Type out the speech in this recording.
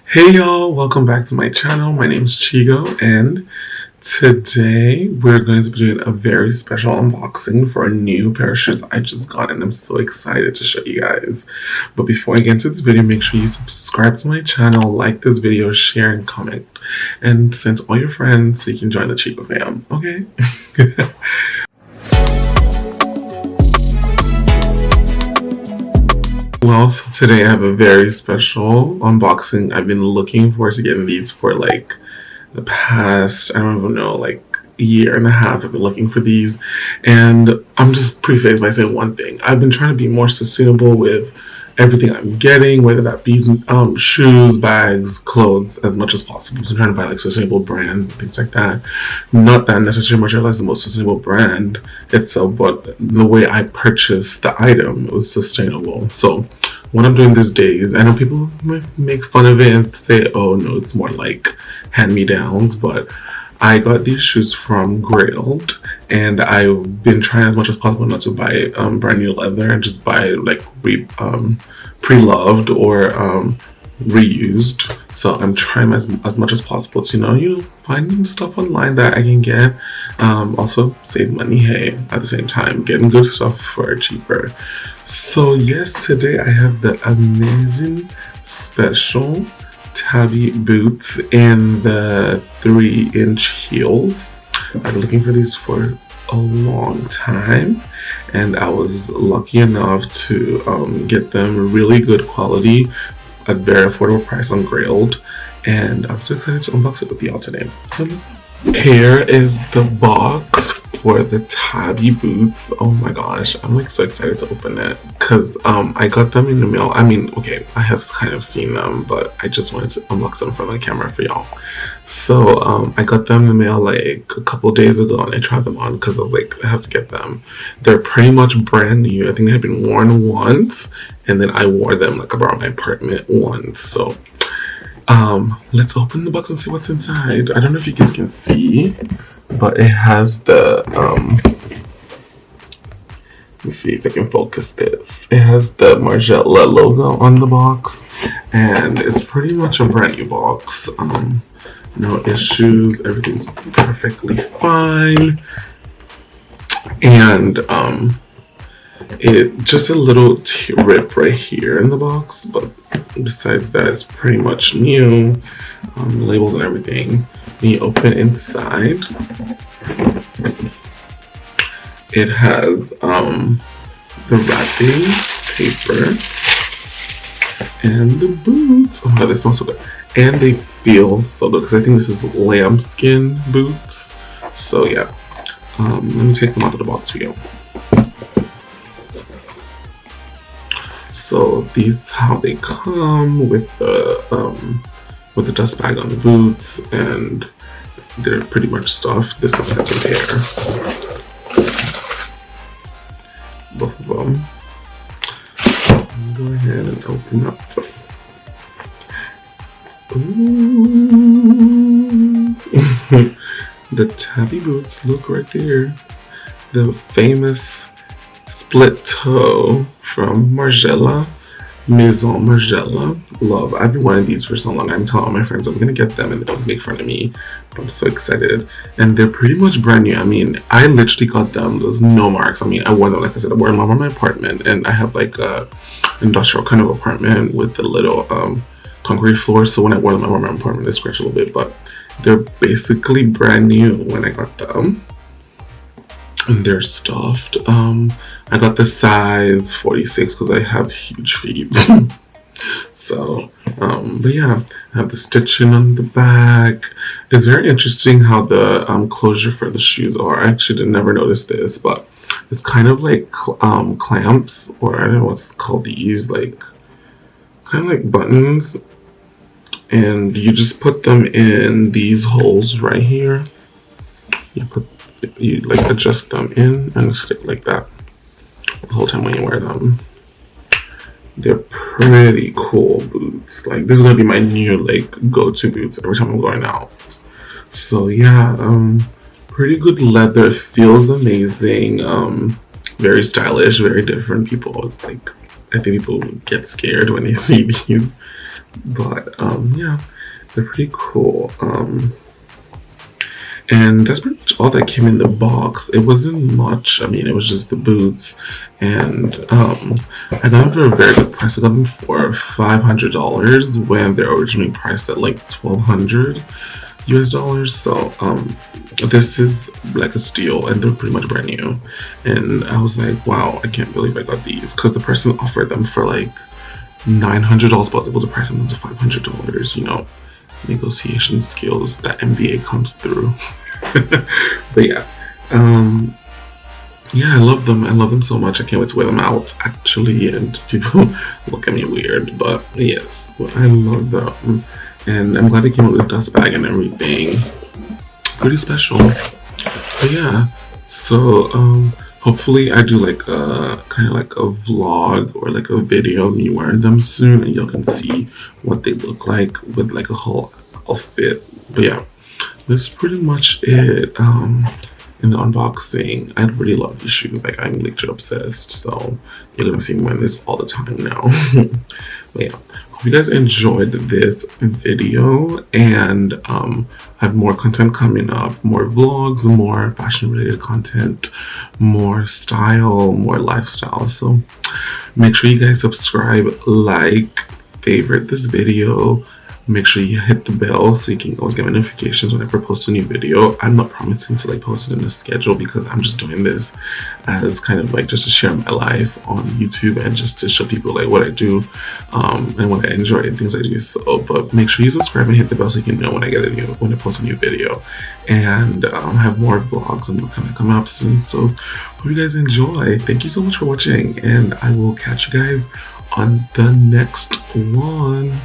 Hey y'all, welcome back to my channel. My name is Chigo, and today we're going to be doing a very special unboxing for a new pair of shoes I just got, and I'm so excited to show you guys. But before I get into this video, make sure you subscribe to my channel, like this video, share, and comment, and send to all your friends so you can join the Chigo fam, okay? Well, so today I have a very special unboxing. I've been looking forward to getting these for like the past, I don't even know, like a year and a half. I've been looking for these, and I'm just prefaced by saying one thing. I've been trying to be more sustainable with everything I'm getting, whether that be shoes, bags, clothes, as much as possible. So I'm trying to buy like sustainable brand, things like that. Not that necessarily Margiela is the most sustainable brand itself, but the way I purchased the item was sustainable. So what I'm doing these days, I know people might make fun of it and say, oh no, it's more like hand-me-downs, but I got these shoes from GRAILED, and I've been trying as much as possible not to buy brand new leather and just buy like pre-loved or reused. So I'm trying as much as possible to finding stuff online that I can get, also save money, hey, at the same time getting good stuff for cheaper. So yes, today I have the amazing special Tabi boots in the 3-inch heels. I've been looking for these for a long time, and I was lucky enough to get them really good quality at very affordable price on GRAILED, and I'm so excited to unbox it with y'all today. So let's go. Here is the box for the Tabi boots. Oh my gosh, I'm like so excited to open it because I got them in the mail. I mean, okay, I have kind of seen them, but I just wanted to unbox them from the camera for y'all. So I got them in the mail like a couple days ago, and I tried them on because I was like, I have to get them. They're pretty much brand new. I think they had been worn once, and then I wore them like around my apartment once. So let's open the box and see what's inside. I don't know if you guys can see, but it has the let me see if I can focus this. It has the Margiela logo on the box, and it's pretty much a brand new box. No issues, everything's perfectly fine, and it just a little rip right here in the box, but besides that, it's pretty much new. Labels and everything. When you open inside, it has the wrapping paper and the boots. Oh my god, they smell so good, and they feel so good because I think this is lambskin boots. So yeah, let me take them out of the box for you. So these is how they come with the dust bag on the boots, and they're pretty much stuffed. This is second pair, both of them. Go ahead and open up. Ooh. The Tabi boots, look right there. The famous split toe from Margiela, Maison Margiela. Love. I've been wanting these for so long. I'm telling all my friends I'm gonna get them, and they don't make fun of me. But I'm so excited, and they're pretty much brand new. I mean, I literally got them. There's no marks. I mean, I wore them, like I said, I wore them around my apartment, and I have like a industrial kind of apartment with a little concrete floor. So when I wore them around my apartment, they scratched a little bit, but they're basically brand new when I got them. And they're stuffed. I got the size 46 because I have huge feet. So, but yeah, I have the stitching on the back. It's very interesting how the closure for the shoes are. I actually did never notice this, but it's kind of like clamps, or I don't know what's called these, like kind of like buttons, and you just put them in these holes right here. You like adjust them in and stick like that the whole time when you wear them. They're pretty cool boots. Like, this is gonna be my new like go-to boots every time I'm going out. So yeah, pretty good leather, feels amazing, very stylish, very different. People always like, I think people get scared when they see these, But yeah, they're pretty cool. And that's pretty much all that came in the box. It wasn't much. I mean, it was just the boots, and I got them for a very good price. I got them for $500 when they're originally priced at like 1,200 US dollars. So this is like a steal, and they're pretty much brand new. And I was like, wow, I can't believe I got these, because the person offered them for like $900, but I was able to price them to $500. You know, negotiation skills, that MBA comes through. But yeah, yeah, I love them. I love them so much. I can't wait to wear them out, actually, and people look at me weird, but yes, I love them. And I'm glad they came out with a dust bag and everything. Pretty special. But yeah, so hopefully I do like a kind of like a vlog or like a video of me wearing them soon, and y'all can see what they look like with like a whole outfit. But yeah, that's pretty much it in the unboxing. I really love these shoes. Like, I'm literally obsessed, so you're gonna see me wearing this all the time now. But yeah, hope you guys enjoyed this video, and I have more content coming up, more vlogs, more fashion related content, more style, more lifestyle. So make sure you guys subscribe, like, favorite this video. Make sure you hit the bell so you can always get my notifications whenever I post a new video. I'm not promising to like post it in a schedule, because I'm just doing this as kind of like just to share my life on YouTube and just to show people like what I do and what I enjoy and things I do. So, but make sure you subscribe and hit the bell so you can know when I post a new video. And have more vlogs and kind of come up soon. So hope you guys enjoy. Thank you so much for watching, and I will catch you guys on the next one.